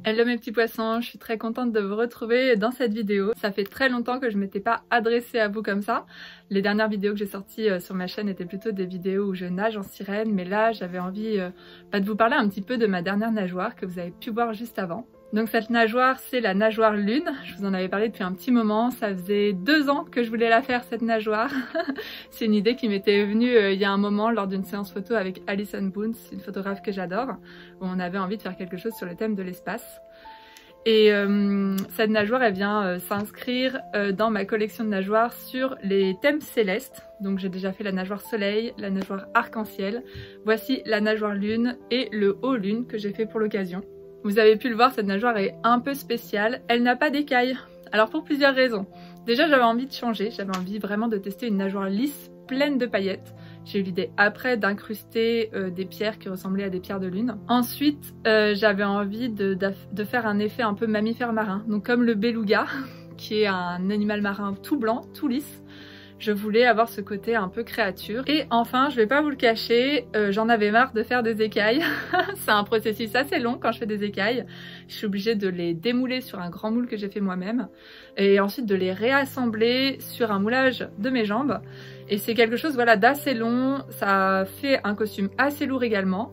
Hello mes petits poissons, je suis très contente de vous retrouver dans cette vidéo. Ça fait très longtemps que je m'étais pas adressée à vous comme ça. Les dernières vidéos que j'ai sorties sur ma chaîne étaient plutôt des vidéos où je nage en sirène, mais là j'avais envie de vous parler un petit peu de ma dernière nageoire que vous avez pu voir juste avant. Donc cette nageoire, c'est la nageoire lune. Je vous en avais parlé depuis un petit moment. Ça faisait 2 ans que je voulais la faire, cette nageoire. C'est une idée qui m'était venue il y a un moment lors d'une séance photo avec Alison Boone, une photographe que j'adore, où on avait envie de faire quelque chose sur le thème de l'espace. Et cette nageoire, elle vient s'inscrire dans ma collection de nageoires sur les thèmes célestes. Donc j'ai déjà fait la nageoire soleil, la nageoire arc-en-ciel. Voici la nageoire lune et le haut lune que j'ai fait pour l'occasion. Vous avez pu le voir, cette nageoire est un peu spéciale. Elle n'a pas d'écailles. Alors pour plusieurs raisons. Déjà, j'avais envie de changer. J'avais envie vraiment de tester une nageoire lisse, pleine de paillettes. J'ai eu l'idée après d'incruster des pierres qui ressemblaient à des pierres de lune. Ensuite, j'avais envie de faire un effet un peu mammifère marin. Donc comme le beluga, qui est un animal marin tout blanc, tout lisse. Je voulais avoir ce côté un peu créature. Et enfin, je vais pas vous le cacher, j'en avais marre de faire des écailles. C'est un processus assez long quand je fais des écailles. Je suis obligée de les démouler sur un grand moule que j'ai fait moi-même. Et ensuite de les réassembler sur un moulage de mes jambes. Et c'est quelque chose voilà, d'assez long. Ça fait un costume assez lourd également.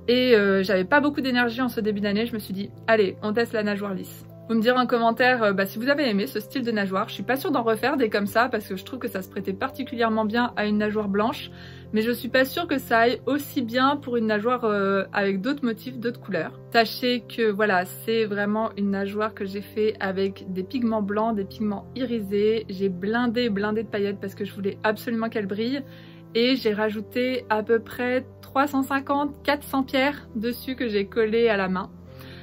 Et j'avais pas beaucoup d'énergie en ce début d'année. Je me suis dit, allez, on teste la nageoire lisse. Vous me direz en commentaire si vous avez aimé ce style de nageoire. Je suis pas sûre d'en refaire des comme ça parce que je trouve que ça se prêtait particulièrement bien à une nageoire blanche. Mais je suis pas sûre que ça aille aussi bien pour une nageoire avec d'autres motifs, d'autres couleurs. Sachez que voilà, c'est vraiment une nageoire que j'ai fait avec des pigments blancs, des pigments irisés. J'ai blindé de paillettes parce que je voulais absolument qu'elle brille. Et j'ai rajouté à peu près 350-400 pierres dessus que j'ai collées à la main.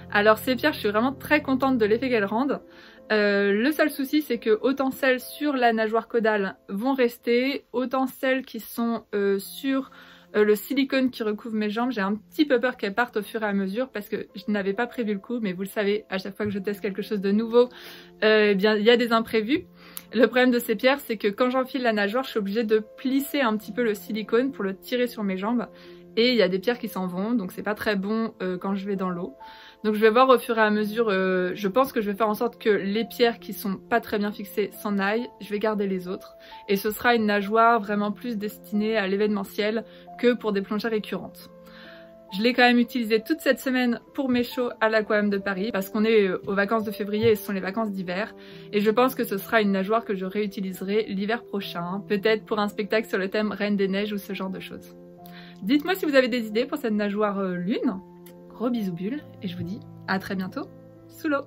Alors ces pierres, je suis vraiment très contente de l'effet qu'elles rendent. Le seul souci, c'est que autant celles sur la nageoire caudale vont rester, autant celles qui sont sur le silicone qui recouvre mes jambes, j'ai un petit peu peur qu'elles partent au fur et à mesure parce que je n'avais pas prévu le coup, mais vous le savez, à chaque fois que je teste quelque chose de nouveau, eh bien il y a des imprévus. Le problème de ces pierres, c'est que quand j'enfile la nageoire, je suis obligée de plisser un petit peu le silicone pour le tirer sur mes jambes. Et il y a des pierres qui s'en vont, donc c'est pas très bon quand je vais dans l'eau. Donc je vais voir au fur et à mesure, je pense que je vais faire en sorte que les pierres qui sont pas très bien fixées s'en aillent, je vais garder les autres. Et ce sera une nageoire vraiment plus destinée à l'événementiel que pour des plongées récurrentes. Je l'ai quand même utilisée toute cette semaine pour mes shows à l'Aquarium de Paris parce qu'on est aux vacances de février et ce sont les vacances d'hiver. Et je pense que ce sera une nageoire que je réutiliserai l'hiver prochain, peut-être pour un spectacle sur le thème Reine des Neiges ou ce genre de choses. Dites-moi si vous avez des idées pour cette nageoire lune. Gros bisous bulles et je vous dis à très bientôt sous l'eau.